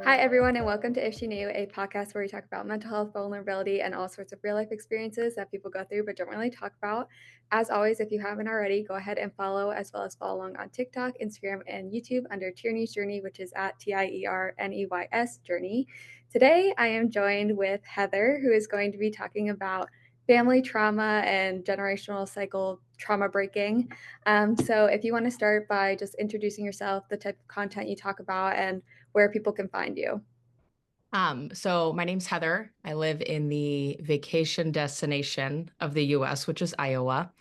Hi, everyone, and welcome to If She Knew, a podcast where we talk about mental health, vulnerability, and all sorts of real life experiences that people go through but don't really talk about. As always, if you haven't already, go ahead and follow as well as follow along on TikTok, Instagram, and YouTube under Tierney's Journey, which is at TIERNEYS Journey. Today, I am joined with Heather, who is going to be talking about family trauma and generational cycle trauma breaking. So, if you want to start by just introducing yourself, the type of content you talk about, and where people can find you. So my name's Heather. I live in the vacation destination of the US, which is Iowa.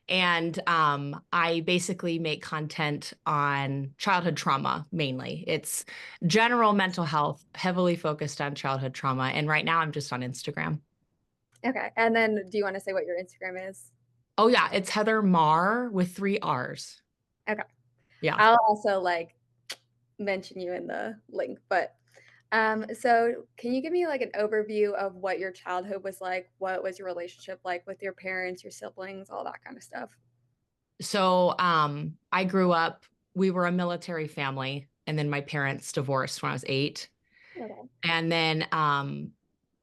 And I basically make content on childhood trauma mainly. It's general mental health, heavily focused on childhood trauma. And right now I'm just on Instagram. Okay. And then do you want to say what your Instagram is? Oh, yeah, it's Heather Marr with three R's. Okay. Yeah. I'll also mention you in the link, but so can you give me like an overview of what your childhood was like? What was your relationship like with your parents, your siblings, all that kind of stuff? So I grew up, we were a military family, and then my parents divorced when I was 8. Okay. And then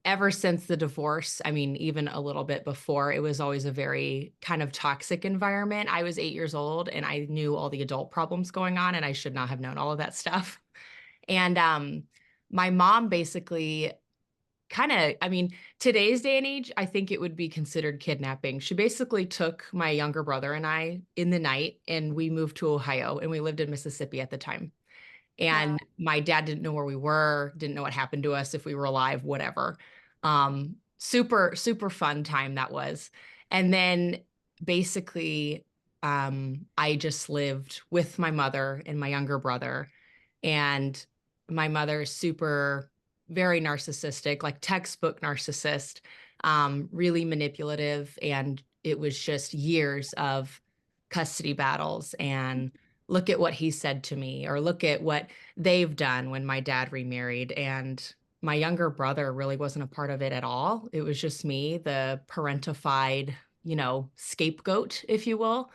ever since the divorce, I mean, even a little bit before, it was always a very kind of toxic environment. I was 8 years old and I knew all the adult problems going on, and I should not have known all of that stuff. And my mom basically kind of, I mean, today's day and age, I think it would be considered kidnapping. She basically took my younger brother and I in the night, and we moved to Ohio, and we lived in Mississippi at the time. Wow. And my dad didn't know where we were, didn't know what happened to us, if we were alive, whatever. Super, super fun time that was. And then basically, I just lived with my mother and my younger brother. And my mother, super, very narcissistic, like textbook narcissist, really manipulative. And it was just years of custody battles and look at what he said to me, or look at what they've done when my dad remarried. And my younger brother really wasn't a part of it at all. It was just me, the parentified, scapegoat, if you will.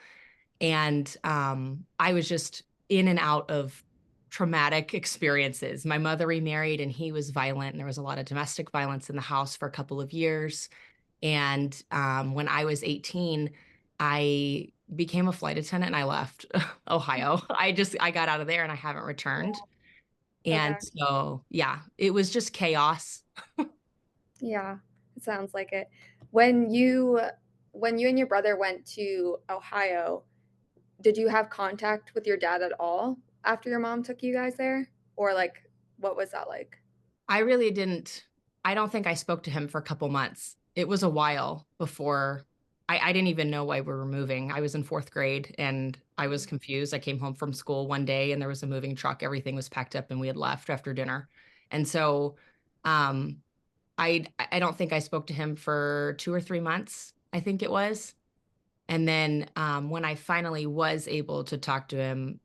And I was just in and out of traumatic experiences. My mother remarried and he was violent, and there was a lot of domestic violence in the house for a couple of years. And when I was 18, I became a flight attendant and I left Ohio. I got out of there and I haven't returned. And Okay. so, yeah, it was just chaos. Yeah. It sounds like it. When you when you and your brother went to Ohio, did you have contact with your dad at all after your mom took you guys there? Or what was that like? I really didn't, I don't think I spoke to him for a couple months. It was a while before I didn't even know why we were moving. I was in fourth grade and I was confused. I came home from school one day and there was a moving truck. Everything was packed up and we had left after dinner. And so um, I don't think I spoke to him for 2 or 3 months, I think it was. And then when I finally was able to talk to him,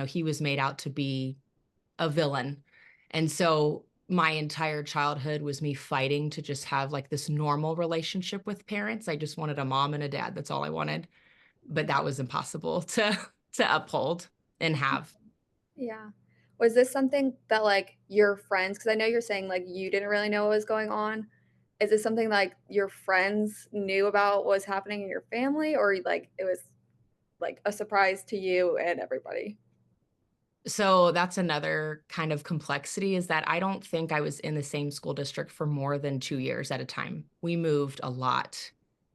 he was made out to be a villain. And so my entire childhood was me fighting to just have like this normal relationship with parents. I just wanted a mom and a dad. That's all I wanted. But that was impossible to uphold and have. Yeah. Was this something that, your friends, because I know you're saying, you didn't really know what was going on. Is this something, your friends knew about what was happening in your family, or, it was, a surprise to you and everybody? So that's another kind of complexity, is that I don't think I was in the same school district for more than 2 years at a time. We moved a lot.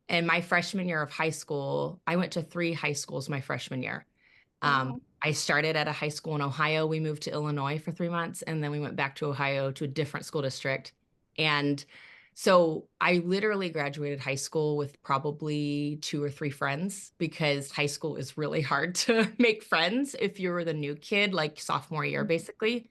And my freshman year of high school, I went to three high schools my freshman year. Wow. I started at a high school in Ohio. We moved to Illinois for 3 months, and then we went back to Ohio to a different school district. And so I literally graduated high school with probably two or three friends, because high school is really hard to make friends if you're the new kid, like sophomore year, basically.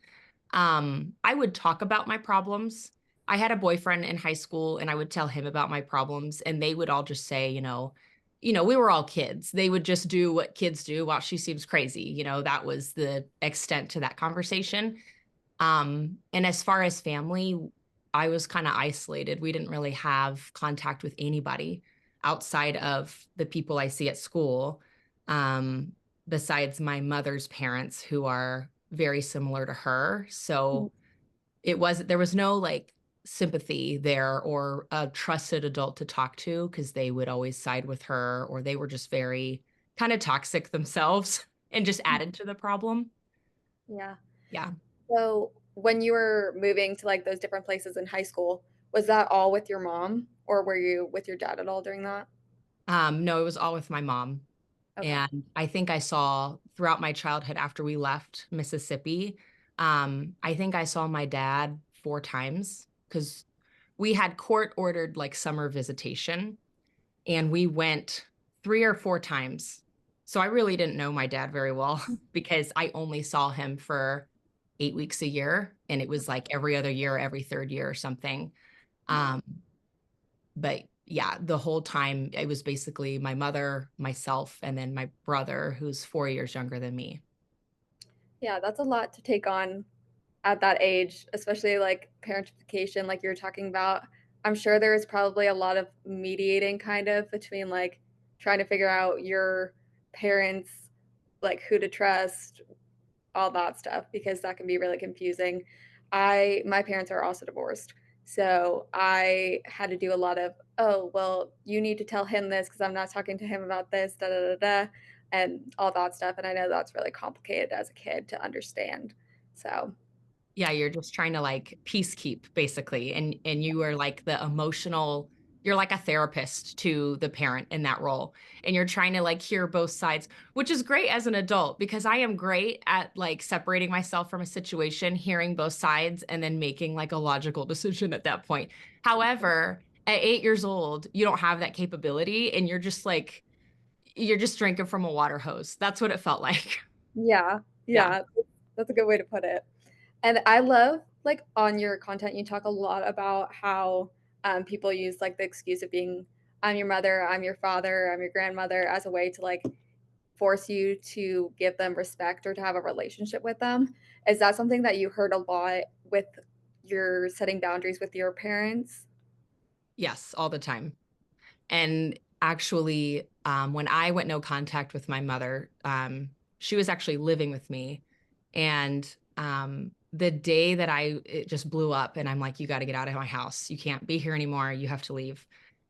I would talk about my problems. I had a boyfriend in high school and I would tell him about my problems, and they would all just say, we were all kids. They would just do what kids do. Wow, she seems crazy. That was the extent to that conversation. And as far as family, I was kind of isolated. We didn't really have contact with anybody outside of the people I see at school. Um, Besides my mother's parents, who are very similar to her. Mm. So there was no like sympathy there or a trusted adult to talk to because they would always side with her or they were just very kind of toxic themselves and just added to the problem. Yeah. Yeah. So when you were moving to like those different places in high school, was that all with your mom or were you with your dad at all during that? No, it was all with my mom. Okay. And I think I saw throughout my childhood after we left Mississippi, I think I saw my dad 4 times because we had court ordered like summer visitation and we went 3 or 4 times. So I really didn't know my dad very well because I only saw him for 8 weeks a year and it was like every other year, every 3rd year or something. Yeah. Um, but yeah, the whole time it was basically my mother, myself, and then my brother who's 4 years younger than me. Yeah, that's a lot to take on at that age, especially like parentification, like you were talking about. I'm sure there is probably a lot of mediating kind of between like trying to figure out your parents, like who to trust, all that stuff, because that can be really confusing. My parents are also divorced. So I had to do a lot of, oh, well, you need to tell him this because I'm not talking to him about this, da da da da, and all that stuff. And I know that's really complicated as a kid to understand. So Yeah, you're just trying to like peacekeep basically, and you are like the emotional you're like a therapist to the parent in that role, and you're trying to like hear both sides, which is great as an adult because I am great at like separating myself from a situation, hearing both sides, and then making like a logical decision at that point. However, at 8 years old, you don't have that capability, and you're just drinking from a water hose. That's what it felt like. yeah, Yeah. yeah, that's a good way to put it. And I love, like, on your content, you talk a lot about how, people use, like, the excuse of being, "I'm your mother, I'm your father, I'm your grandmother," as a way to, like, force you to give them respect or to have a relationship with them. Is that something that you heard a lot with your setting boundaries with your parents? Yes, all the time. And actually, when I went no contact with my mother, she was actually living with me. And the day that it just blew up, and I'm like, you got to get out of my house. You can't be here anymore. You have to leave.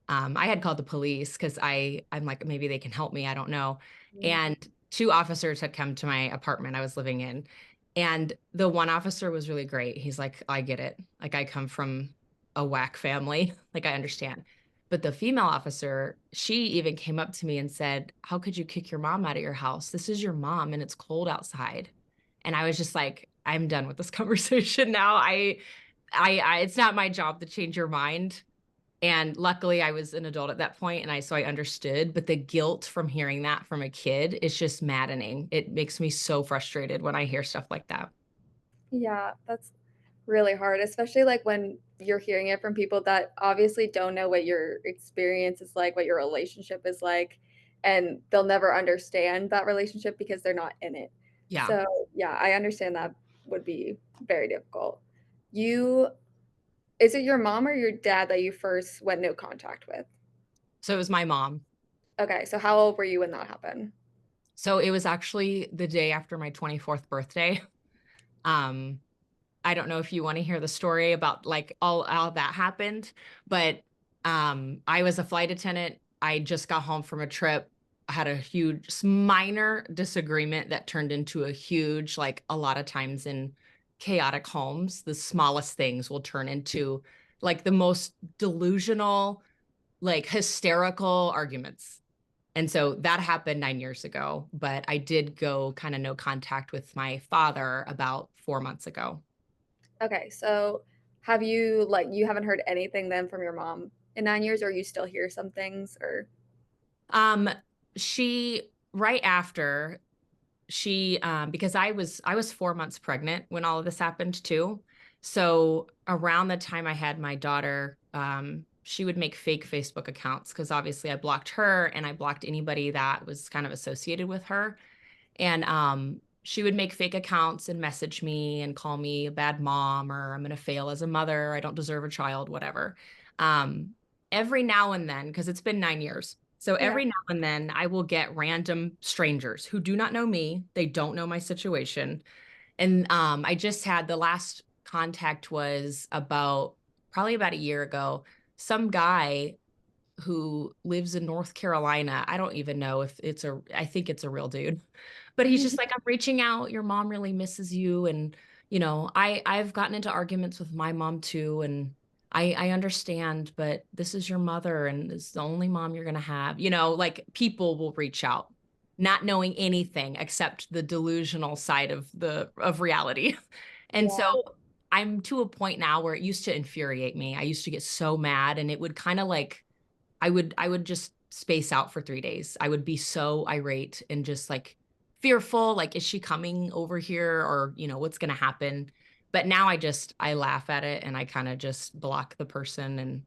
I had called the police because I'm like, maybe they can help me. I don't know. Mm, And 2 officers had come to my apartment I was living in. And the one officer was really great. He's like, I get it. Like, I come from a whack family. Like, I understand. But the female officer, she even came up to me and said, "How could you kick your mom out of your house? This is your mom and it's cold outside." And I was just like, "I'm done with this conversation now. It's not my job to change your mind." And luckily I was an adult at that point and so I understood, but the guilt from hearing that from a kid is just maddening. It makes me so frustrated when I hear stuff like that. yeah, that's really hard, especially, like, when you're hearing it from people that obviously don't know what your experience is like, what your relationship is like, and they'll never understand that relationship because they're not in it. Yeah. So, yeah, I understand that would be very difficult. You Is it your mom or your dad that you first went no contact with? So it was my mom. Okay, so how old were you when that happened? So it was actually the day after my 24th birthday. Um, I don't know if you wanna hear the story about, like, all how that happened, but, I was a flight attendant. I just got home from a trip. I had a huge minor disagreement that turned into a huge like, a lot of times in chaotic homes, the smallest things will turn into, like, the most delusional, like, hysterical arguments. And so that happened 9 years ago, but I did go kinda no contact with my father about 4 months ago. Okay, so have you like, you haven't heard anything then from your mom in 9 years, or you still hear some things, or Um, she right after because I was 4 months pregnant when all of this happened too. So around the time I had my daughter, she would make fake Facebook accounts because obviously I blocked her and I blocked anybody that was kind of associated with her. And she would make fake accounts and message me and call me a bad mom or I'm going to fail as a mother. I don't deserve a child, whatever. Um, every now and then, because it's been 9 years. So yeah. every now and then I will get random strangers who do not know me. They don't know my situation. And I just had the last contact was probably about a year ago. Some guy who lives in North Carolina. I don't even know if I think it's a real dude. But he's just like, I'm reaching out. Your mom really misses you. And, I've gotten into arguments with my mom too. And I understand, but this is your mother and this is the only mom you're gonna have. Like people will reach out, not knowing anything except the delusional side of reality. And Yeah. so I'm to a point now where it used to infuriate me. I used to get so mad and it would kind of like I would just space out for 3 days. I would be so irate and just, like, fearful, like, "Is she coming over here?" Or, "What's gonna happen?" But now I laugh at it, and I kinda just block the person, and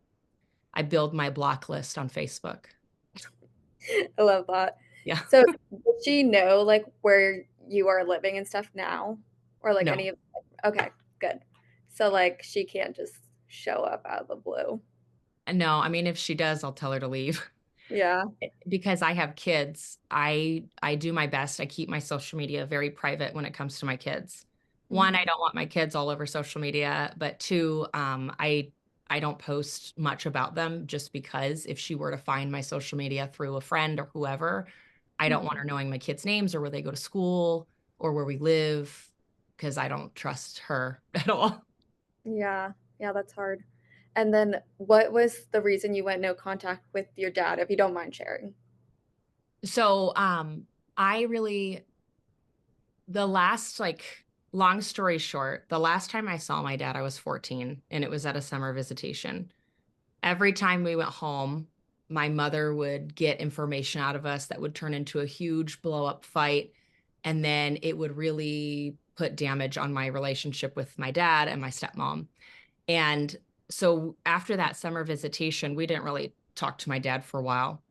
I build my block list on Facebook. I love that. Yeah. So, does she know, like, where you are living and stuff now? Or, like, No. any of okay, good. So, like, she can't just show up out of the blue. No, I mean, if she does, I'll tell her to leave. Yeah. Because I have kids, I do my best. I keep my social media very private when it comes to my kids. 1, I Mhm. don't want my kids all over social media, but 2, I don't post much about them just because if she were to find my social media through a friend or whoever, I don't want Mhm. her knowing my kids' names or where they go to school or where we live because I don't trust her at all. Yeah. Yeah, that's hard. And then what was the reason you went no contact with your dad, if you don't mind sharing? So, I really The last, long story short, the last time I saw my dad, I was 14, and it was at a summer visitation. Every time we went home, my mother would get information out of us that would turn into a huge blow up fight. And then it would really put damage on my relationship with my dad and my stepmom. And so after that summer visitation, we didn't really talk to my dad for a while.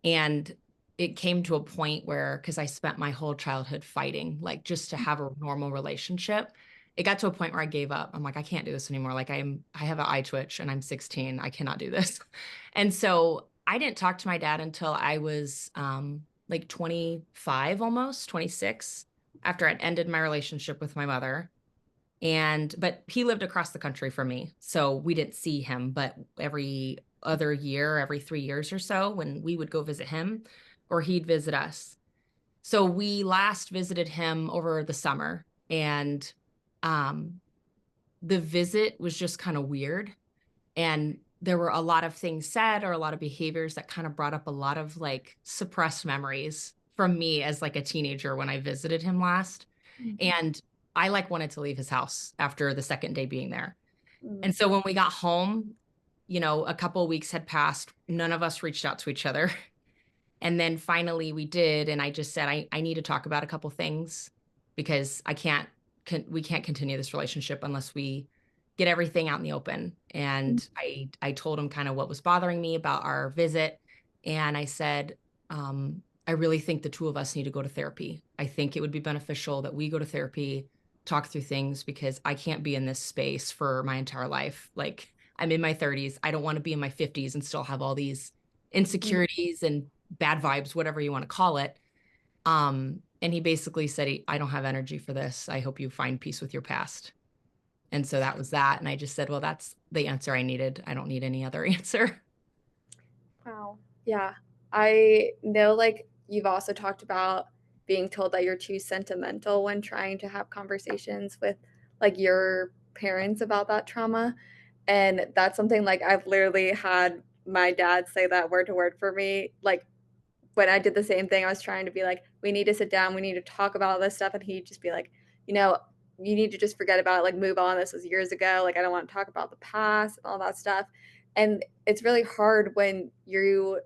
And it came to a point where, because I spent my whole childhood fighting, like, just to have a normal relationship, it got to a point where I gave up. I'm like, "I can't do this anymore." Like, I have an eye twitch and I'm 16. I cannot do this. And so I didn't talk to my dad until I was, like 25, almost 26, after I'd ended my relationship with my mother. But he lived across the country from me, so we didn't see him, but every other year, every 3 years or so, when we would go visit him or he'd visit us. So we last visited him over the summer, and, um, the visit was just kinda weird, and there were a lot of things said or a lot of behaviors that kinda brought up a lot of, like, suppressed memories from me as, like, a teenager when I visited him last. Mhm. And I, like, wanted to leave his house after the 2nd day being there. Mm. And so when we got home, a couple of weeks had passed, none of us reached out to each other. And then finally we did, and I just said, "I need to talk about a couple things because we can't continue this relationship unless we get everything out in the open." Mm. And I told him kinda what was bothering me about our visit, and I said, "I really think the 2 of us need to go to therapy. I think it would be beneficial that we go to therapy, talk through things because I can't be in this space for my entire life. Like, I'm in my 30s. I don't wanna be in my 50s and still have all these Mm. insecurities and bad vibes, whatever you wanna call it." And he basically said, "I don't have energy for this. I hope you find peace with your past." And so that was that, and I just said, "Well, that's the answer I needed. I don't need any other answer." Wow. Yeah. I know, like, you've also talked about being told that you're too sentimental when trying to have conversations with, like, your parents about that trauma, and that's something, like, I've literally had my dad say that word to word for me, like, when I did the same thing, I was trying to be like, "We need to sit down, we need to talk about all this stuff," and he'd just be like, "You know, you need to just forget about it, like, move on, this was years ago, like, I don't wanna talk about the past and all that stuff," and it's really hard when you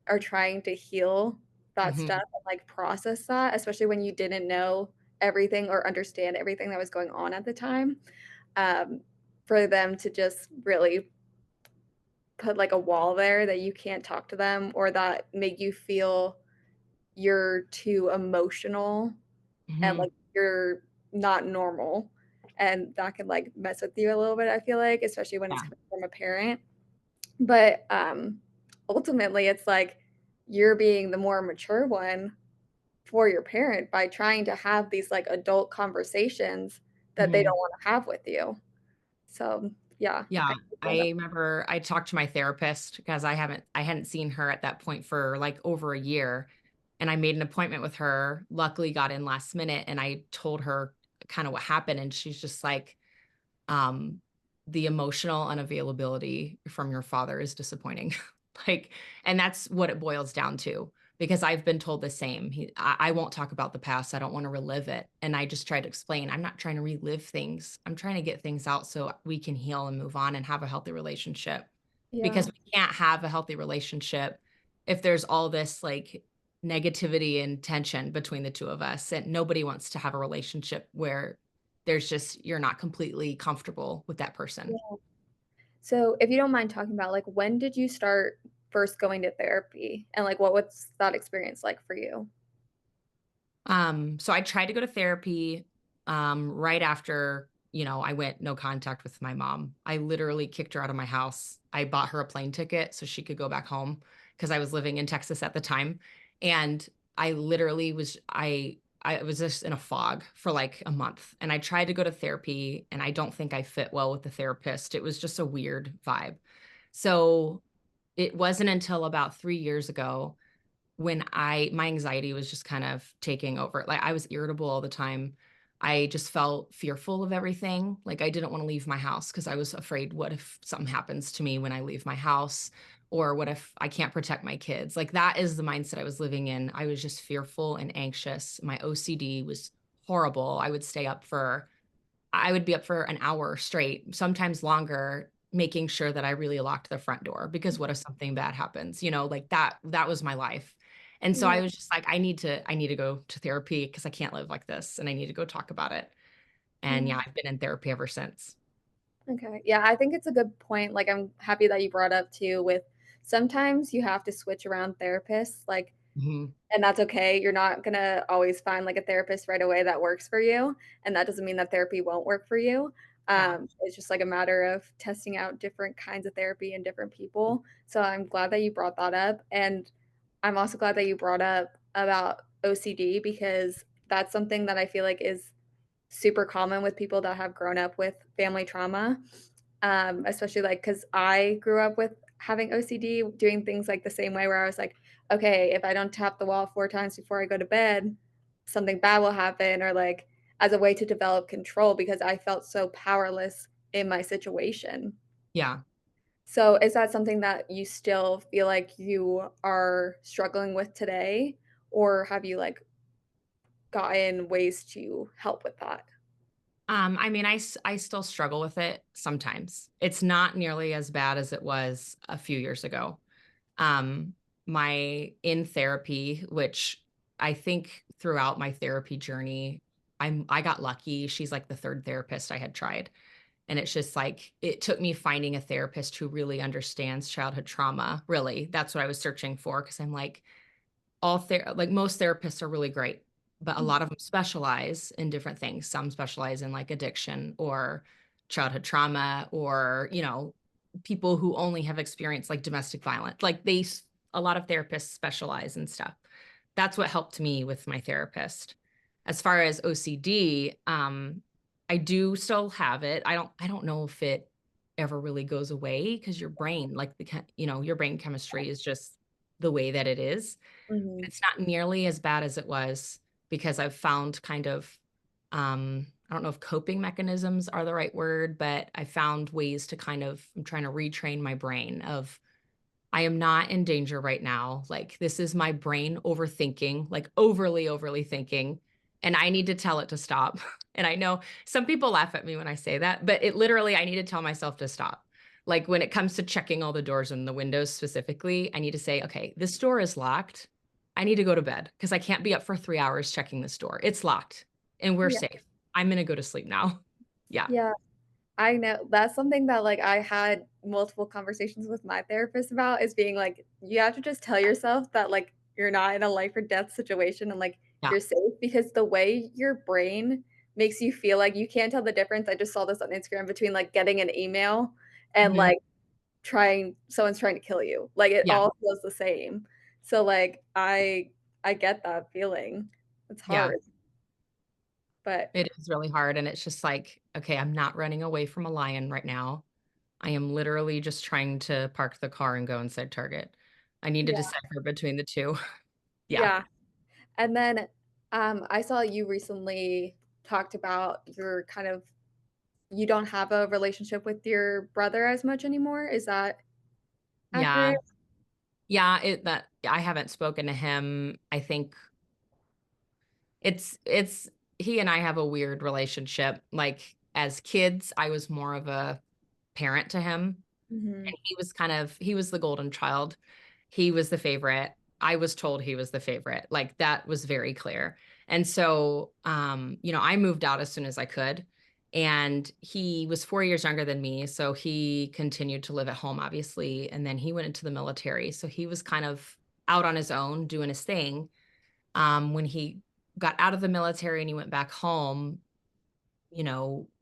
are trying to heal that stuff Mhm, and, like, process that, especially when you didn't know everything or understand everything that was going on at the time, um, for them to just really put, like, a wall there that you can't talk to them or that make you feel you're too emotional and, mhm. like, you're not normal, and that can, like, mess with you a little bit, I feel like, especially when it's Yeah, coming from a parent, but, ultimately, it's like you're being the more mature one for your parent by trying to have these, like, adult conversations that they Mhm. don't wanna have with you. So, yeah, Yeah, I feel I that. remember I talked to my therapist because I hadn't seen her at that point for, like, over a year, and I made an appointment with her, luckily got in last minute, and I told her kinda what happened, and she's just like, um, "The emotional unavailability from your father is disappointing." Like, and that's what it boils down to, because I've been told the same. I won't talk about the past, I don't wanna relive it, and I just try to explain, I'm not trying to relive things, I'm trying to get things out so we can heal and move on and have a healthy relationship, because Yeah. we can't have a healthy relationship if there's all this, like, negativity and tension between the 2 of us, and nobody wants to have a relationship where there's just you're not completely comfortable with that person. Yeah. So, if you don't mind talking about, like, when did you start first going to therapy? And, like, what's that experience like for you? So I tried to go to therapy, right after, I went no contact with my mom. I literally kicked her out of my house. I bought her a plane ticket so she could go back home because I was living in Texas at the time. And I literally I was just in a fog for like a month. And I tried to go to therapy and I don't think I fit well with the therapist. It was just a weird vibe. So it wasn't until about 3 years ago when my anxiety was just kind of taking over. Like, I was irritable all the time. I just felt fearful of everything. Like, I didn't wanna leave my house because I was afraid, what if something happens to me when I leave my house? Or what if I can't protect my kids? Like, that is the mindset I was living in. I was just fearful and anxious. My OCD was horrible. I would be up for an hour straight, sometimes longer, making sure that I really locked the front door, because what if something bad happens? Like, that was my life. And so Yeah. I was just like, I need to go to therapy because I can't live like this, and I need to go talk about it. And Yeah. yeah, I've been in therapy ever since. Okay. Yeah, I think it's a good point. Like, I'm happy that you brought up too with sometimes you have to switch around therapists, like, Mhm. and that's okay. You're not gonna always find like a therapist right away that works for you. And that doesn't mean that therapy won't work for you. Yeah. It's just like a matter of testing out different kinds of therapy and different people. So I'm glad that you brought that up. And I'm also glad that you brought up about OCD because that's something that I feel like is super common with people that have grown up with family trauma, especially, like because I grew up with having OCD, doing things, like, the same way where I was like, "Okay, if I don't tap the wall 4 times before I go to bed, something bad will happen," or, like, as a way to develop control because I felt so powerless in my situation. Yeah. So, is that something that you still feel like you are struggling with today, or have you, like, gotten ways to help with that? I mean, I still struggle with it sometimes. It's not nearly as bad as it was a few years ago. Um, my in therapy, which I think throughout my therapy journey, I got lucky. She's like the 3rd therapist I had tried. And it's just like it took me finding a therapist who really understands childhood trauma. Really, that's what I was searching for, because I'm like, like, most therapists are really great, but a Mhm. lot of them specialize in different things. Some specialize in, like, addiction or childhood trauma, or, people who only have experienced, like, domestic violence. Like, a lot of therapists specialize in stuff. That's what helped me with my therapist. As far as OCD, I do still have it. I don't know if it ever really goes away, because your brain, like, your brain chemistry is just the way that it is. Mhm. It's not nearly as bad as it was, because I've found kind of, I don't know if coping mechanisms are the right word, but I found ways to I'm trying to retrain my brain of, I am not in danger right now. Like, this is my brain overthinking, like overly thinking, and I need to tell it to stop. And I know some people laugh at me when I say that, but it literally, I need to tell myself to stop. Like, when it comes to checking all the doors and the windows specifically, I need to say, okay, this door is locked. I need to go to bed because I can't be up for 3 hours checking this door. It's locked and we're Yeah. safe. I'm going to go to sleep now. Yeah. Yeah. I know that's something that, like, I had multiple conversations with my therapist about is being like, you have to just tell yourself that, like, you're not in a life or death situation and, like, Yeah. you're safe because the way your brain makes you feel like you can't tell the difference. I just saw this on Instagram between, like, getting an email and, Mhm. like, trying someone's trying to kill you. Like, it Yeah. all feels the same. So, like, I get that feeling. It's Yeah, hard, but it is really hard, and it's just like, "Okay, I'm not running away from a lion right now. I am literally just trying to park the car and go inside Target." I need to yeah. decipher between the 2. Yeah. Yeah. And then, I saw you recently talked about your kind of you don't have a relationship with your brother as much anymore. Is that accurate? Yeah. Yeah, I haven't spoken to him. I think it's he and I have a weird relationship. Like, as kids, I was more of a parent to him, Mhm. and he was the golden child. He was the favorite. I was told he was the favorite. Like, that was very clear. And so, I moved out as soon as I could, and he was 4 years younger than me, so he continued to live at home, obviously, and then he went into the military, so he was kind of out on his own doing his thing. When he got out of the military and he went back home,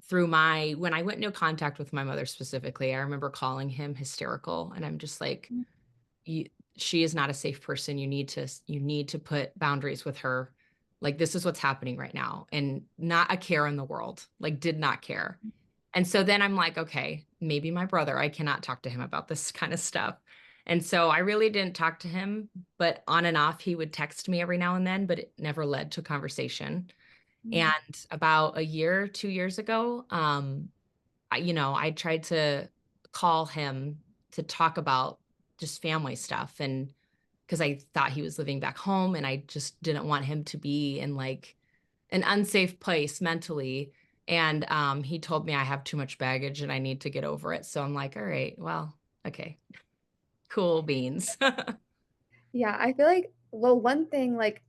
through my when I went into contact with my mother specifically, I remember calling him hysterical, and I'm just like, Mm, "You she is not a safe person. You need to put boundaries with her. Like, this is what's happening right now." And not a care in the world, like, did not care. And so then I'm like, "Okay, maybe my brother, I cannot talk to him about this kind of stuff." And so I really didn't talk to him, but on and off, he would text me every now and then, but it never led to conversation. mm, And about a year, 2 years ago, I tried to call him to talk about just family stuff, and because I thought he was living back home, and I just didn't want him to be in, like, an unsafe place mentally, and, he told me I have too much baggage and I need to get over it, so I'm like, "Alright, well, okay, cool beans." Yeah, I feel like well, one thing, like,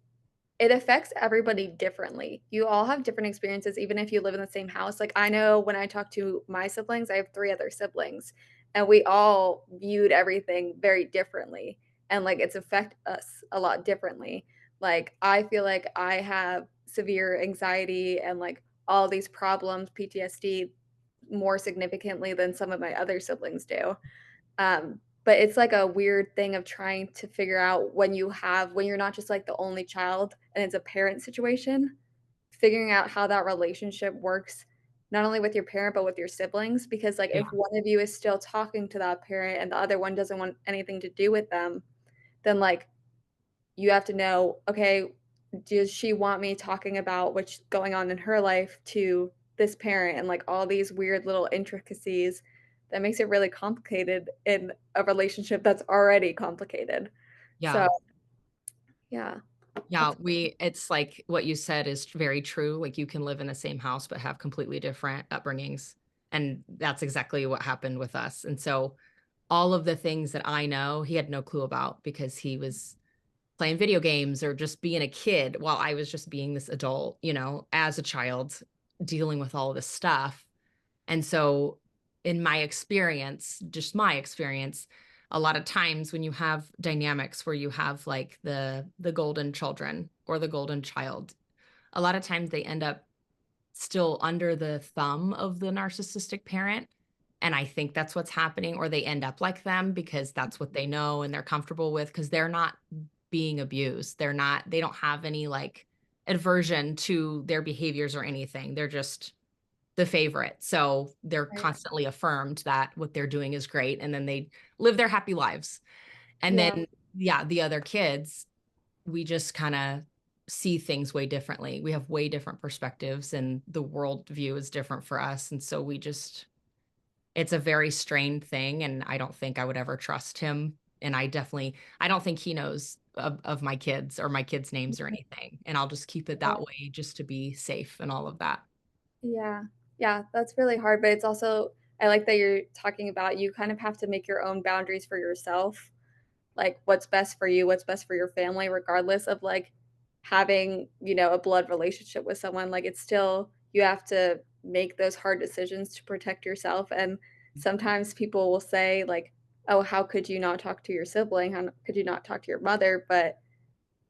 it affects everybody differently. You all have different experiences even if you live in the same house. Like, I know when I talk to my siblings, I have 3 other siblings, and we all viewed everything very differently, and, like, it's affect us a lot differently. Like, I feel like I have severe anxiety and, like, all these problems, PTSD, more significantly than some of my other siblings do. But it's like a weird thing of trying to figure out when you're not just like the only child and it's a parent situation, figuring out how that relationship works, not only with your parent, but with your siblings. Because like Yeah, if one of you is still talking to that parent and the other one doesn't want anything to do with them, then like you have to know, okay, does she want me talking about what's going on in her life to this parent and like all these weird little intricacies that makes it really complicated in a relationship that's already complicated. So, yeah. yeah. Yeah, That's it's like what you said is very true. Like, you can live in the same house but have completely different upbringings. And that's exactly what happened with us. And so all of the things that I know, he had no clue about because he was playing video games or just being a kid while I was just being this adult, as a child dealing with all of this stuff. And so, in my experience, just my experience, a lot of times when you have dynamics where you have like the golden children or the golden child, a lot of times they end up still under the thumb of the narcissistic parent. And I think that's what's happening, or they end up like them because that's what they know and they're comfortable with because they're not being abused. They don't have any like aversion to their behaviors or anything. They're just the favorite. So they're right. constantly affirmed that what they're doing is great, and then they live their happy lives. And Yeah. then, yeah, the other kids, we just kinda see things way differently. We have way different perspectives, and the world view is different for us, and so we just it's a very strained thing, and I don't think I would ever trust him, and I don't think he knows of my kids or my kids' names or anything, and I'll just keep it that way just to be safe and all of that. Yeah. Yeah, that's really hard, but it's also I like that you're talking about you kind of have to make your own boundaries for yourself, like what's best for you, what's best for your family, regardless of like having, a blood relationship with someone. Like it's still you have to make those hard decisions to protect yourself. And sometimes people will say, like, oh, how could you not talk to your sibling? How could you not talk to your mother? But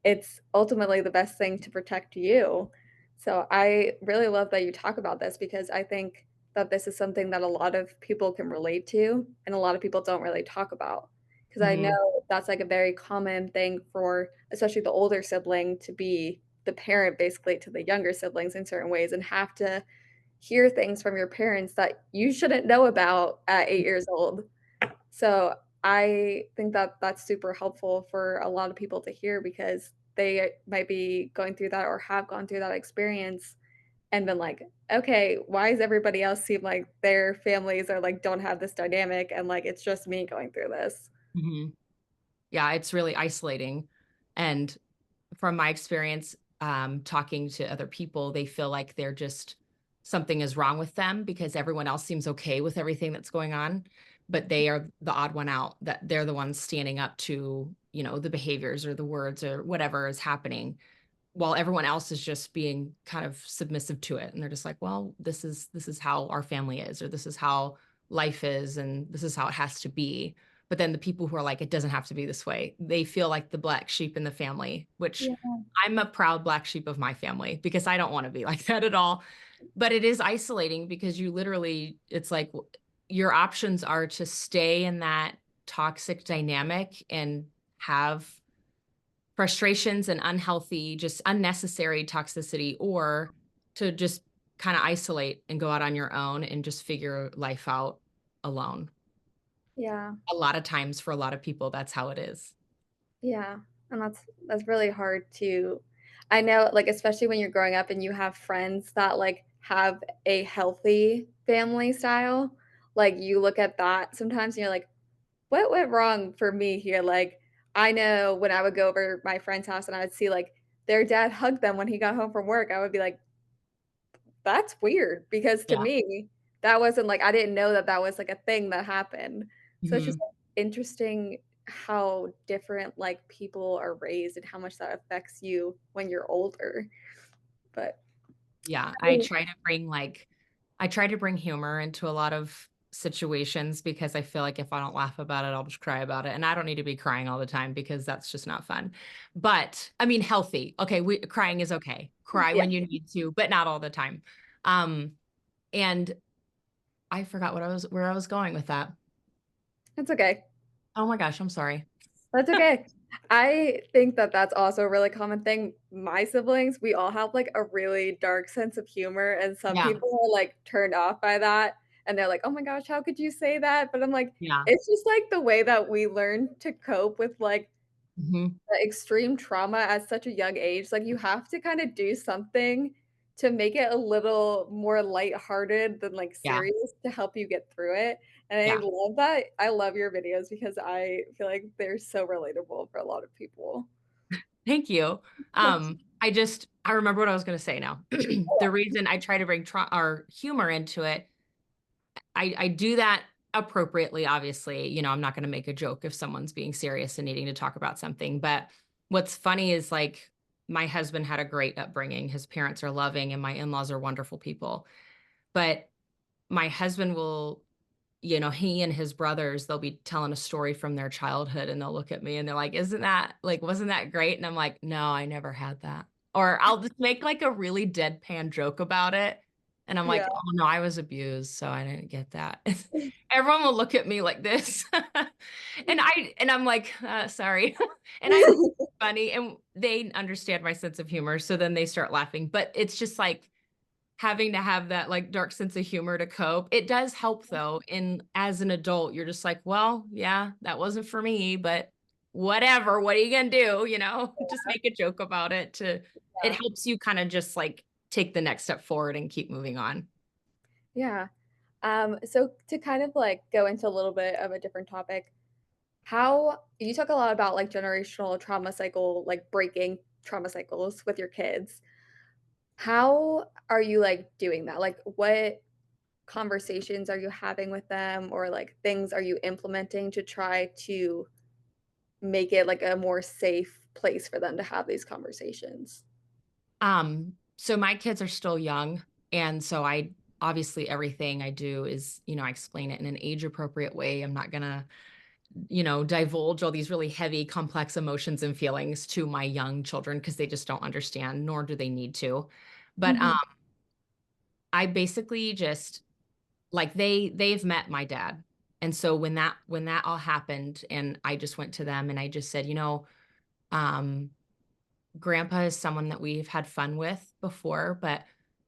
it's ultimately the best thing to protect you. So I really love that you talk about this because I think that this is something that a lot of people can relate to and a lot of people don't really talk about. Because I Mhm. know that's like a very common thing for especially the older sibling to be the parent basically to the younger siblings in certain ways and have to hear things from your parents that you shouldn't know about at 8 years old. So, I think that that's super helpful for a lot of people to hear because they might be going through that or have gone through that experience and been like, "Okay, why does everybody else seem like their families are like, don't have this dynamic and, like, it's just me going through this?" Mhm. Yeah, it's really isolating. And from my experience, talking to other people, they feel like they're just something is wrong with them because everyone else seems okay with everything that's going on, but they are the odd one out, that they're the ones standing up to, the behaviors or the words or whatever is happening while everyone else is just being kind of submissive to it. And they're just like, well, this is how our family is, or this is how life is, and this is how it has to be. But then the people who are like, it doesn't have to be this way, they feel like the black sheep in the family, which Yeah. I'm a proud black sheep of my family because I don't want to be like that at all. But it is isolating because you literally, it's like your options are to stay in that toxic dynamic and have frustrations and unhealthy, just unnecessary toxicity, or to just kind of isolate and go out on your own and just figure life out alone. Yeah. A lot of times for a lot of people, that's how it is. Yeah, and that's really hard to I know, like, especially when you're growing up and you have friends that, like, have a healthy family style, like, you look at that sometimes and you're like, "What went wrong for me here?" Like, I know when I would go over my friend's house and I would see, like, their dad hug them when he got home from work, I would be like, "That's weird," because to Yeah. me, that wasn't like I didn't know that that was, like, a thing that happened. So it's just, Mhm. like, interesting how different, like, people are raised and how much that affects you when you're older. But Yeah, I mean I try to bring humor into a lot of situations because I feel like if I don't laugh about it, I'll just cry about it, and I don't need to be crying all the time because that's just not fun. But, I mean, healthy. Okay, crying is okay. Cry yeah, when you need to, but not all the time. Um, and I forgot where I was going with that. it's okay. Oh my gosh, I'm sorry. That's okay. I think that that's also a really common thing. My siblings, we all have, like, a really dark sense of humor, and some Yeah, people are, like, turned off by that, and they're like, "Oh my gosh, how could you say that?" But I'm like, yeah, it's just, like, the way that we learn to cope with, like, mhm, the extreme trauma at such a young age, like, you have to kinda do something to make it a little more lighthearted than, like, yeah, serious to help you get through it, and I yeah. love that. I love your videos because I feel like they're so relatable for a lot of people. Thank you. I remember what I was gonna say now. The reason I try to bring or humor into it, I do that appropriately, obviously. I'm not gonna make a joke if someone's being serious and needing to talk about something, but what's funny is, like, my husband had a great upbringing. His parents are loving, and my in-laws are wonderful people, but my husband will he and his brothers, they'll be telling a story from their childhood, and they'll look at me and they're like, "Isn't that like, wasn't that great?" And I'm like, "No, I never had that." Or I'll just make like a really deadpan joke about it. And I'm Yeah. like, "Oh no, I was abused, so I didn't get that." Everyone will look at me like this. And I'm like, sorry." And I think it's funny, and they understand my sense of humor, so then they start laughing. But it's just like having to have that, like, dark sense of humor to cope. It does help though, in as an adult, you're just like, "Well, yeah, that wasn't for me, but whatever, what are you gonna do?" Just make a joke about it to it Yeah. helps you kinda just, like, take the next step forward and keep moving on. Yeah. So to kind of, like, go into a little bit of a different topic, how you talk a lot about, like, generational trauma cycle, like, breaking trauma cycles with your kids. How are you, like, doing that? Like, what conversations are you having with them or, like, things are you implementing to try to make it, like, a more safe place for them to have these conversations? So my kids are still young, and so I obviously everything I do is, I explain it in an age appropriate way. I'm not gonna divulge all these really heavy, complex emotions and feelings to my young children because they just don't understand, nor do they need to. But Mhm. I basically just like they've met my dad. And so when that all happened and I just went to them and I just said, um, grandpa is someone that we've had fun with before, but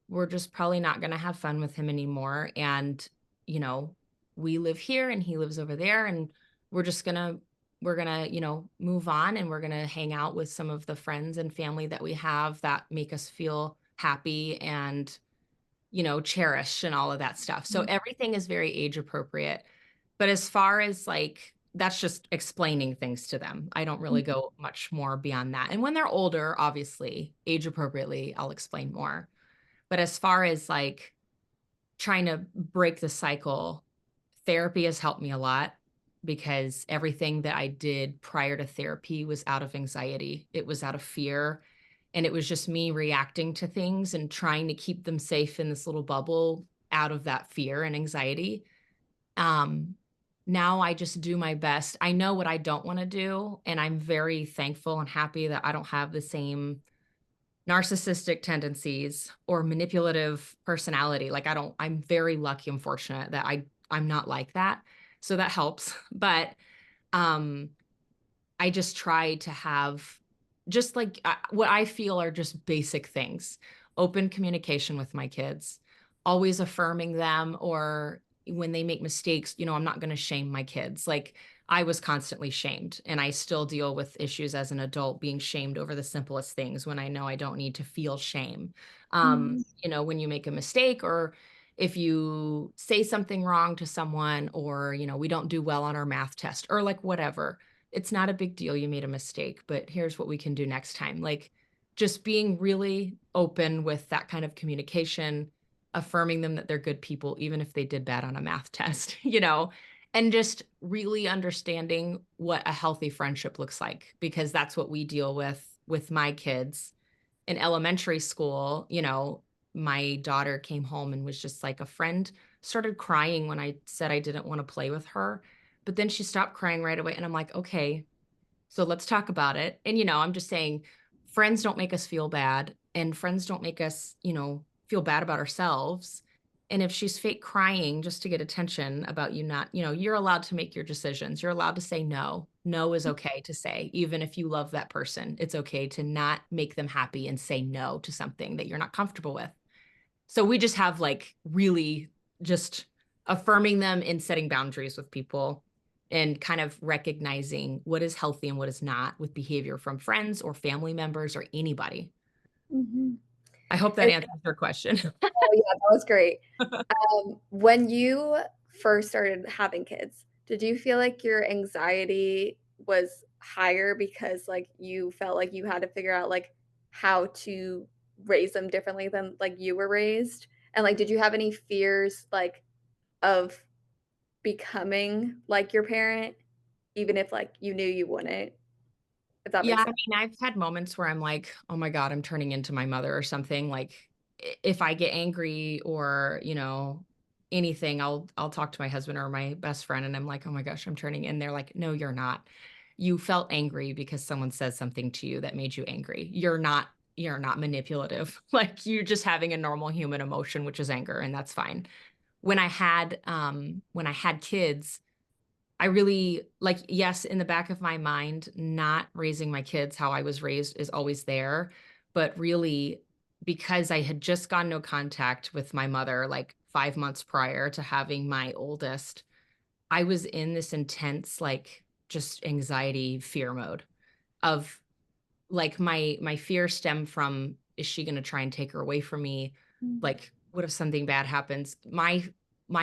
we're just probably not gonna have fun with him anymore, and, you know, we live here and he lives over there, and we're just gonna move on, and we're gonna hang out with some of the friends and family that we have that make us feel happy and, cherished and all of that stuff. So Mhm. everything is very age appropriate. But as far as like that's just explaining things to them. I don't really go much more beyond that. And when they're older, obviously, age appropriately, I'll explain more. But as far as like trying to break the cycle, therapy has helped me a lot because everything that I did prior to therapy was out of anxiety. It was out of fear. And it was just me reacting to things and trying to keep them safe in this little bubble out of that fear and anxiety. Um, Now I just do my best. I know what I don't wanna do, and I'm very thankful and happy that I don't have the same narcissistic tendencies or manipulative personality. Like, I'm very lucky and fortunate that I'm not like that, so that helps. But, um, I just try to have just like, what I feel are just basic things. Open communication with my kids, always affirming them, or when they make mistakes, I'm not gonna shame my kids. Like, I was constantly shamed, and I still deal with issues as an adult being shamed over the simplest things when I know I don't need to feel shame. Mhm. When you make a mistake or if you say something wrong to someone or, we don't do well on our math test or like whatever, it's not a big deal you made a mistake, but here's what we can do next time. Like, just being really open with that kind of communication, affirming them that they're good people, even if they did bad on a math test, and just really understanding what a healthy friendship looks like, because that's what we deal with my kids in elementary school. My daughter came home and was just like a friend started crying when I said I didn't want to play with her. But then she stopped crying right away. And I'm like, okay, so let's talk about it. And, I'm just saying friends don't make us feel bad and friends don't make us, feel bad about ourselves. And if she's fake crying just to get attention about you not, you're allowed to make your decisions. You're allowed to say no. No is okay to say, even if you love that person. It's okay to not make them happy and say no to something that you're not comfortable with. So we just have like really just affirming them and setting boundaries with people and kind of recognizing what is healthy and what is not with behavior from friends or family members or anybody. Mhm. I hope that Is answers your question. Oh, yeah, that was great. When you first started having kids, did you feel like your anxiety was higher because, like, you felt like you had to figure out, like, how to raise them differently than, like, you were raised? And, like, did you have any fears, like, of becoming like your parent, even if, like, you knew you wouldn't, if that Yeah, makes I sense? mean, I've had moments where I'm like, "Oh my god, I'm turning into my mother," or something, like, if I get angry or, anything, I'll talk to my husband or my best friend, and I'm like, "Oh my gosh, I'm turning," and they're like, "No, you're not. You felt angry because someone said something to you that made you angry. You're not manipulative. Like, you're just having a normal human emotion, which is anger, and that's fine." When I had kids, I really like, yes, in the back of my mind, not raising my kids how I was raised is always there, but really, because I had just gotten no contact with my mother, like, 5 months prior to having my oldest, I was in this intense, like, just anxiety, fear mode of, like, my fear stemmed from, "Is she gonna try and take her away from me? Mm, Like, what if something bad happens?" My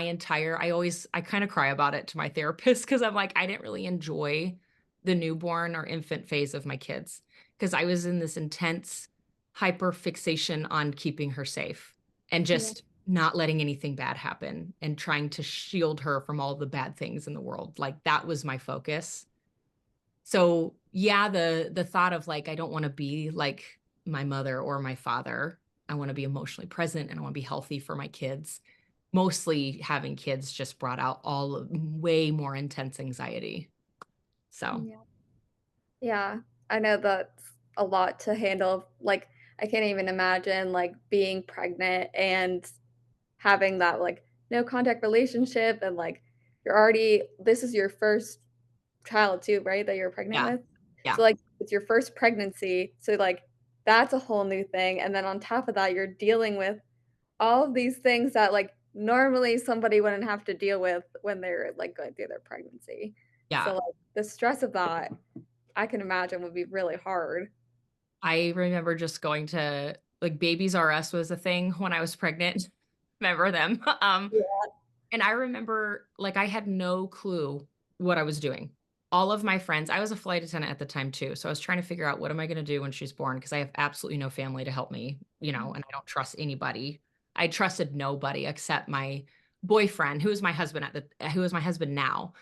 entire I kinda cry about it to my therapist because 'cause I'm like, I didn't really enjoy the newborn or infant phase of my kids because I was in this intense hyper fixation on keeping her safe and yeah. just not letting anything bad happen and trying to shield her from all the bad things in the world. Like, that was my focus. So, yeah, the thought of, like, I don't wanna be like my mother or my father. I wanna be emotionally present, and I wanna be healthy for my kids. Mostly having kids just brought out all of way more intense anxiety. So, Yeah. Yeah, I know that's a lot to handle, like, I can't even imagine, like, being pregnant and having that, like, no contact relationship and, like, you're already this is your first child too, right, that you're pregnant yeah, with? yeah. So, like, it's your first pregnancy, so, like, that's a whole new thing, and then on top of that, you're dealing with all of these things that, like, normally somebody wouldn't have to deal with when they're, like, going through their pregnancy. Yeah. So, like, the stress of that, I can imagine would be really hard. I remember just going to like, Babies R Us was a thing when I was pregnant. Remember them? Yeah. And I remember, like, I had no clue what I was doing. All of my friends I was a flight attendant at the time too, so I was trying to figure out what am I gonna do when she's born because I have absolutely no family to help me, and I don't trust anybody. I trusted nobody except my boyfriend, who is my husband now,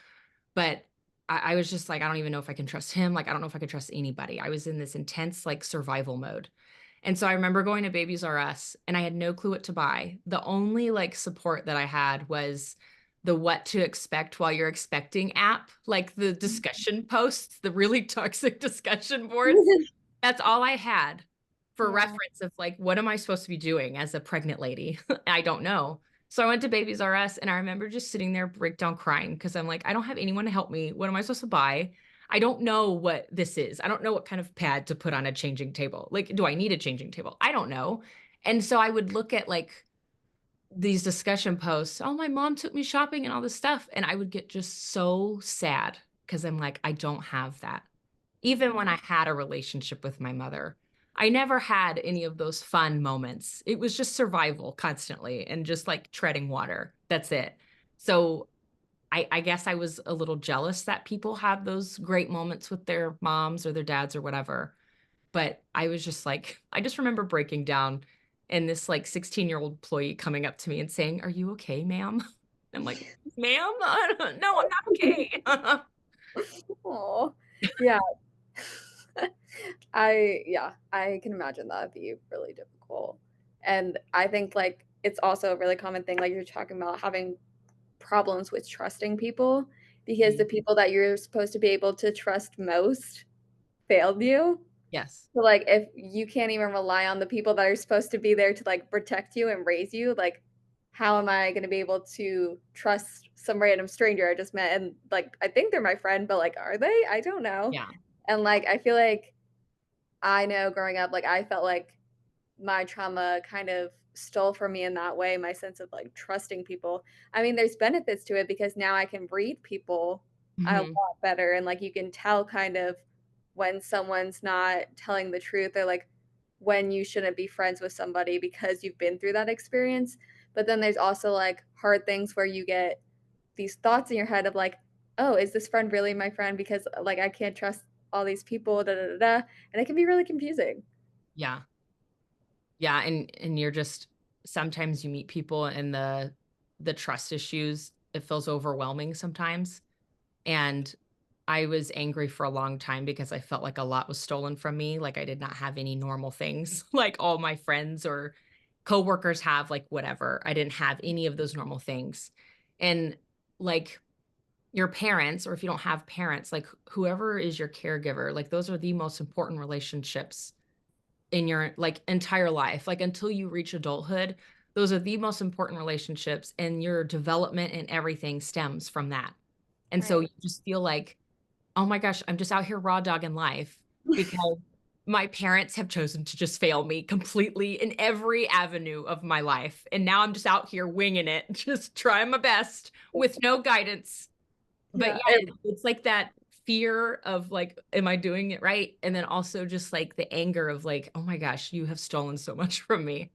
but I was just like, "I don't even know if I can trust him, like, I don't know if I can trust anybody." I was in this intense, like, survival mode. And so I remember going to Babies R Us, and I had no clue what to buy. The only, like, support that I had was the what to expect while you're expecting app, like, the discussion posts, the really toxic discussion boards. That's all I had for Yeah. reference of, like, what am I supposed to be doing as a pregnant lady? I don't know. So I went to Babies R Us, and I remember just sitting there breakdown crying because 'cause I'm like, "I don't have anyone to help me. What am I supposed to buy? I don't know what this is. I don't know what kind of pad to put on a changing table. Like, do I need a changing table? I don't know." And so I would look at, like, these discussion posts, "Oh, my mom took me shopping and all this stuff," and I would get just so sad because 'cause I'm like, "I don't have that." Even when I had a relationship with my mother, I never had any of those fun moments. It was just survival constantly and just, like, treading water. That's it. So, I guess I was a little jealous that people have those great moments with their moms or their dads or whatever, but I was just like I just remember breaking down and this, like, 16-year-old employee coming up to me and saying, "Are you okay, ma'am?" I'm like, "Ma'am? No, I'm not okay." Aw. Yeah. Yeah, I can imagine that'd be really difficult. And I think, like, it's also a really common thing, like you're talking about having problems with trusting people because the Mhm. people that you're supposed to be able to trust most failed you. Yes. So, like, if you can't even rely on the people that are supposed to be there to, like, protect you and raise you, like, how am I gonna be able to trust some random stranger I just met? And, like, I think they're my friend, but, like, are they? I don't know. Yeah. And, like, I feel like I know growing up, like, I felt like my trauma kind of stole from me in that way, my sense of, like, trusting people. I mean, there's benefits to it because now I can read people a Mhm. lot better, and, like, you can tell kind of when someone's not telling the truth or, like, when you shouldn't be friends with somebody because you've been through that experience. But then there's also, like, hard things where you get these thoughts in your head of, like, "Oh, is this friend really my friend because, like, I can't trust all these people, da da da da," and it can be really confusing. Yeah. Yeah, and you're just sometimes you meet people and the trust issues, it feels overwhelming sometimes, and I was angry for a long time because I felt like a lot was stolen from me, like I did not have any normal things like all my friends or coworkers have, like, whatever. I didn't have any of those normal things, and, like, your parents, or if you don't have parents, like, whoever is your caregiver, like, those are the most important relationships in your, like, entire life, like, until you reach adulthood, those are the most important relationships, and your development and everything stems from that, and so Right. you just feel like, "Oh my gosh, I'm just out here raw dogging life because my parents have chosen to just fail me completely in every avenue of my life, and now I'm just out here winging it, just trying my best with no guidance." But Yeah, yeah, it's like that fear of, like, "Am I doing it right?" And then also just, like, the anger of, like, "Oh my gosh, you have stolen so much from me."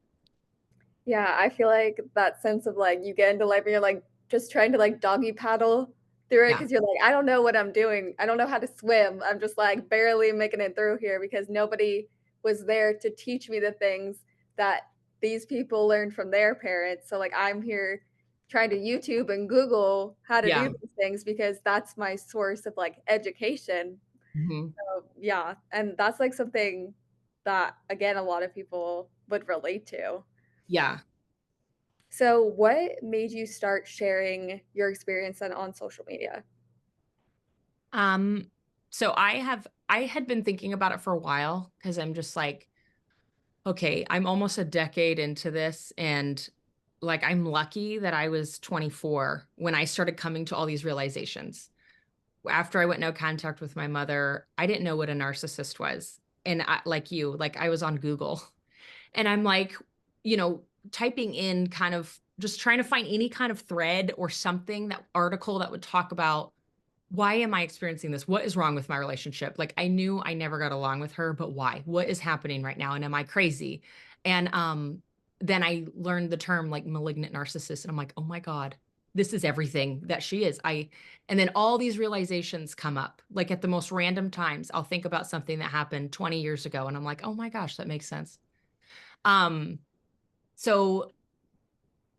yeah, I feel like that sense of, like, you get into life and you're, like, just trying to, like, doggy paddle through it Yeah, because 'cause you're like, "I don't know what I'm doing. I don't know how to swim. I'm just, like, barely making it through here because nobody was there to teach me the things that these people learned from their parents." So, like, I'm here trying to YouTube and Google how to do yeah, these things because that's my source of, like, education. mhm, So, yeah, and that's, like, something that, again, a lot of people would relate to. yeah. So, what made you start sharing your experience then on social media? Um, so I had been thinking about it for a while because 'cause I'm just like, "Okay, I'm almost a decade into this, and, like, I'm lucky that I was 24 when I started coming to all these realizations." After I went no contact with my mother, I didn't know what a narcissist was. and I, like you, like I was on Google and I'm like, you know, typing in kind of just trying to find any kind of thread or something, that article that would talk about why am I experiencing this? What is wrong with my relationship? Like I knew I never got along with her, but why? What is happening right now? And am I crazy? And then I learned the term like malignant narcissist and I'm like, "Oh my god, this is everything that she is." And then all these realizations come up. Like at the most random times, I'll think about something that happened 20 years ago and I'm like, "Oh my gosh, that makes sense." Um so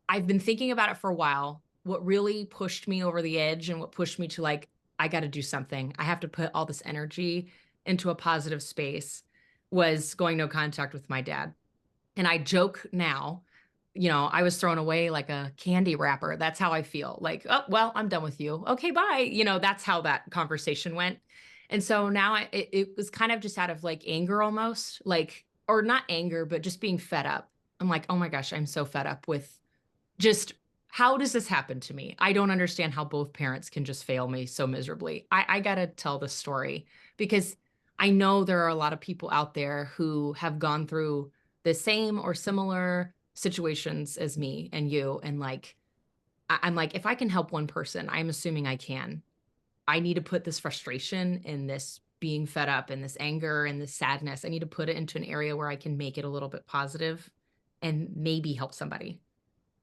I've been thinking about it for a while. What really pushed me over the edge and what pushed me to like, I got to do something. I have to put all this energy into a positive space was going no contact with my dad. And I joke now, I was thrown away like a candy wrapper. That's how I feel. Like, oh, well, I'm done with you. Okay, bye. That's how that conversation went. And so now it was kind of just out of like anger almost, like, or not anger, but just being fed up. I'm like, oh my gosh, I'm so fed up with just how does this happen to me? I don't understand how both parents can just fail me so miserably. I got to tell this story because I know there are a lot of people out there who have gone through the same or similar situations as me and you. And like, I'm like, if I can help one person, I'm assuming I can. I need to put this frustration and this being fed up and this anger and this sadness, I need to put it into an area where I can make it a little bit positive and maybe help somebody.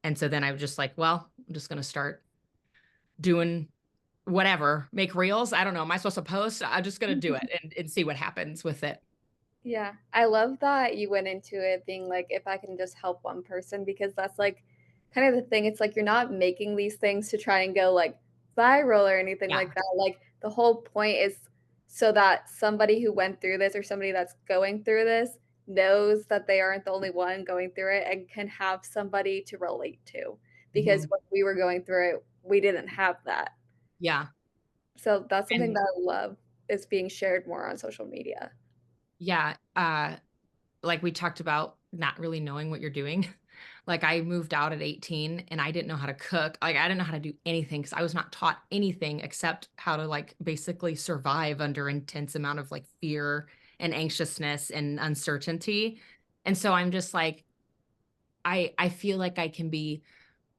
And so then I was just like, well, I'm just gonna start doing whatever, make reels. I don't know. Am I supposed to post? I'm just gonna do it and see what happens with it. Yeah, I love that you went into it being like, if I can just help one person, because that's like kind of the thing. It's like you're not making these things to try and go like viral or anything Yeah. like that. Like the whole point is so that somebody who went through this or somebody that's going through this knows that they aren't the only one going through it and can have somebody to relate to. Because Mhm. when we were going through it, we didn't have that. Yeah. So that's something And that I love is being shared more on social media. yeah, like we talked about not really knowing what you're doing. Like I moved out at 18 and I didn't know how to cook. Like I didn't know how to do anything because I was not taught anything except how to like basically survive under intense amount of like fear and anxiousness and uncertainty. And so I'm just like, I feel like I can be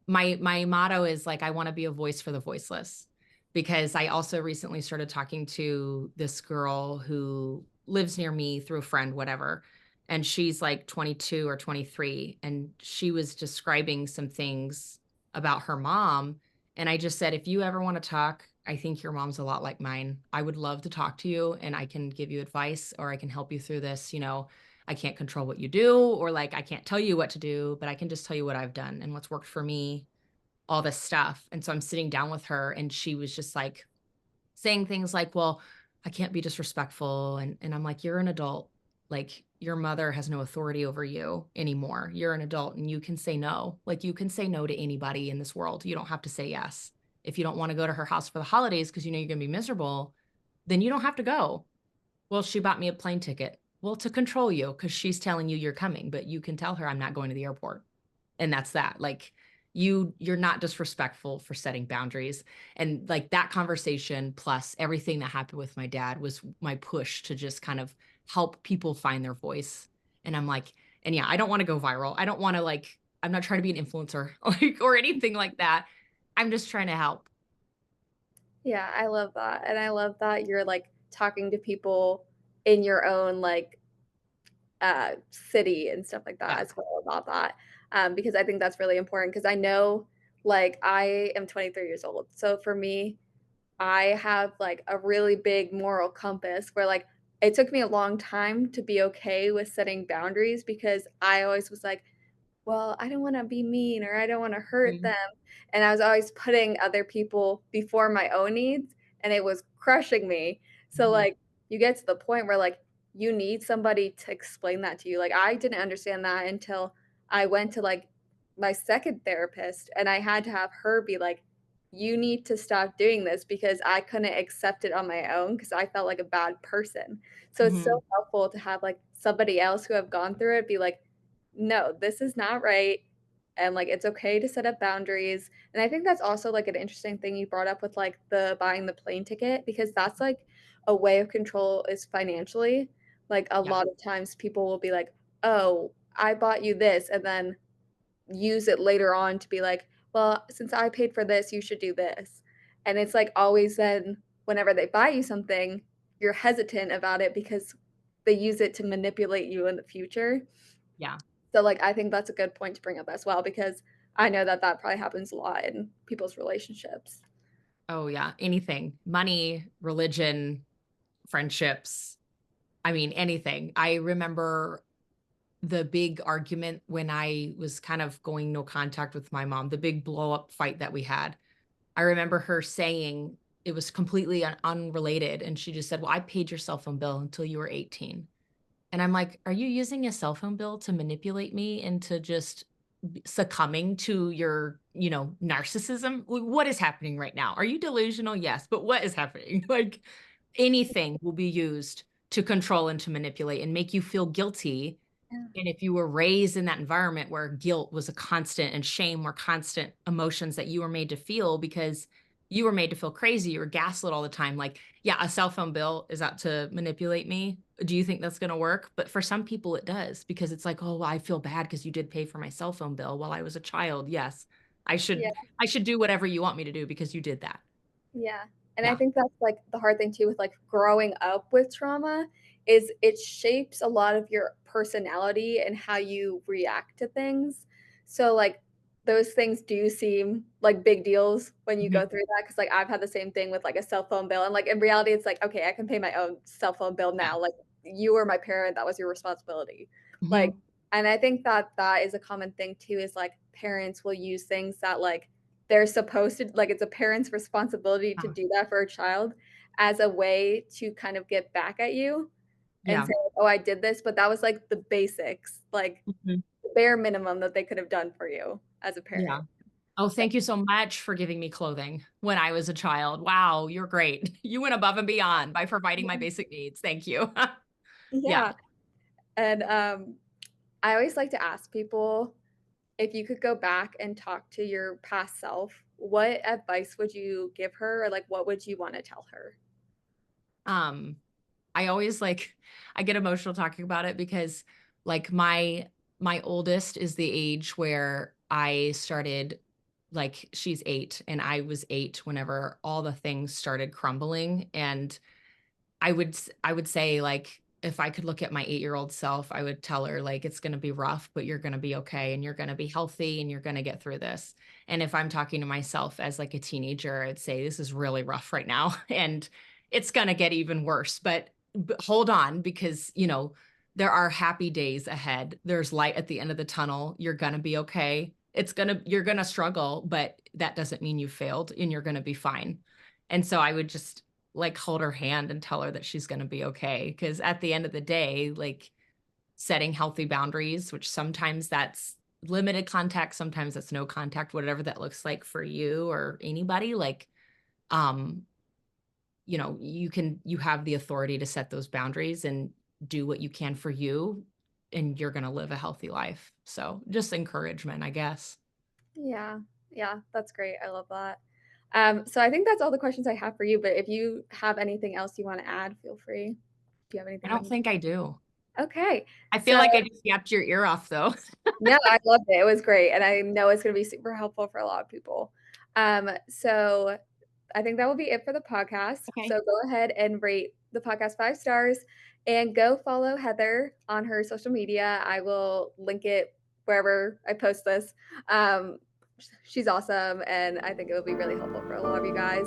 my motto is like I want to be a voice for the voiceless because I also recently started talking to this girl who lives near me through a friend whatever, and she's like 22 or 23 and she was describing some things about her mom, and I just said if you ever want to talk, I think your mom's a lot like mine. I would love to talk to you and I can give you advice or I can help you through this. I can't control what you do or like I can't tell you what to do, but I can just tell you what I've done and what's worked for me, all this stuff. And so I'm sitting down with her and she was just like saying things like, "Well, I can't be disrespectful." And I'm like, "You're an adult. Like your mother has no authority over you anymore. You're an adult and you can say no. Like you can say no to anybody in this world. You don't have to say yes. If you don't want to go to her house for the holidays because you know you're going to be miserable, then you don't have to go." Well, she bought me a plane ticket. Well, to control you because she's telling you you're coming, but you can tell her I'm not going to the airport. And that's that. Like you're not disrespectful for setting boundaries. And like that conversation plus everything that happened with my dad was my push to just kind of help people find their voice. And I'm like, and yeah, I don't want to go viral. I don't want to like, I'm not trying to be an influencer like or anything like that. I'm just trying to help. Yeah, I love that, and I love that you're, like, talking to people in your own, like, city and stuff like that Yeah. as well about that, because I think that's really important. Because I know, like, I am 23 years old, so for me, I have, like, a really big moral compass where, like, it took me a long time to be okay with setting boundaries because I always was like, well, I don't wanna be mean or I don't wanna hurt Mhm. them, and I was always putting other people before my own needs, and it was crushing me. So, Mhm. like, you get to the point where, like, you need somebody to explain that to you. Like, I didn't understand that until I went to, like, my 2nd therapist, and I had to have her be like, "You need to stop doing this," because I couldn't accept it on my own because I felt like a bad person. So it's Mhm. so helpful to have, like, somebody else who have gone through it be like, no, this is not right. And like it's okay to set up boundaries. And I think that's also like an interesting thing you brought up with like the buying the plane ticket because that's like a way of control is financially. Like, a Yeah. lot of times people will be like, "Oh, I bought you this," and then use it later on to be like, "Well, since I paid for this, you should do this." And it's, like, always then whenever they buy you something, you're hesitant about it because they use it to manipulate you in the future. Yeah. So, like, I think that's a good point to bring up as well because I know that that probably happens a lot in people's relationships. Oh, yeah. Anything. Money, religion, friendships. I mean, anything. I remember the big argument when I was kind of going no contact with my mom, the big blow up fight that we had. I remember her saying it was completely unrelated. And she just said, "Well, I paid your cell phone bill until you were 18." And I'm like, "Are you using a cell phone bill to manipulate me into just succumbing to your, narcissism? What is happening right now? Are you delusional? Yes, but what is happening?" Like anything will be used to control and to manipulate and make you feel guilty. Yeah. And if you were raised in that environment where guilt was a constant and shame were constant emotions that you were made to feel because you were made to feel crazy, you were gaslit all the time. Like, yeah, a cell phone bill is out to manipulate me. Do you think that's going to work? But for some people, it does because it's like, oh, well, I feel bad because you did pay for my cell phone bill while I was a child. Yes, I Yeah. should. I should do whatever you want me to do because you did that. Yeah, and I Yeah. think that's, like, the hard thing too with, like, growing up with trauma is it shapes a lot of your personality and how you react to things. So, like, those things do seem like big deals when you Mhm. go through that because like, I've had the same thing with, like, a cell phone bill, and, like, in reality, it's like, "Okay, I can pay my own cell phone bill Yeah. now." Like, you were my parent, that was your responsibility. Like, Mhm. and I think that that is a common thing too is, like, parents will use things that, like, they're supposed to like, it's a parent's responsibility to Yeah. do that for a child as a way to kind of get back at you and Yeah. say, "Oh, I did this," but that was, like, the basics, like, Mhm. the bare minimum that they could have done for you as a Yeah. parent. Oh, So thank you so much for giving me clothing when I was a child. Wow, you're great. You went above and beyond by providing my basic needs. Thank you. Yeah. yeah, and, I always like to ask people, if you could go back and talk to your past self, what advice would you give her, or, like, what would you wanna tell her? Um, I always I get emotional talking about it because like my oldest is the age where I started she's 8 and I was 8 whenever all the things started crumbling and I would say, like, if I could look at my 8-year-old self, I would tell her, like, "It's gonna be rough, but you're gonna be okay, and you're gonna be healthy, and you're gonna get through this." And if I'm talking to myself as, like, a teenager, I'd say, "This is really rough right now, and it's gonna get even worse, but hold on because, there are happy days ahead. There's light at the end of the tunnel. You're gonna be okay. You're gonna struggle, but that doesn't mean you failed, and you're gonna be fine." And so I would just hold her hand and tell her that she's gonna be okay. Because at the end of the day, setting healthy boundaries, which sometimes that's limited contact, sometimes that's no contact, whatever that looks like for you or anybody, um, you have the authority to set those boundaries and do what you can for you, and you're gonna live a healthy life. So, just encouragement, I guess. Yeah, yeah, that's great, I love that. So I think that's all the questions I have for you, but if you have anything else you wanna add, feel free. Do you have I anything don't on think I do. Okay, I feel so like I just yapped your ear off, though. no, I loved it, it was great, and I know it's gonna be super helpful for a lot of people. So I think that will be it for the podcast, Okay. so go ahead and rate the podcast 5 stars, and go follow Heather on her social media, I will link it wherever I post this. She's awesome, and I think it'll be really helpful for a lot of you guys.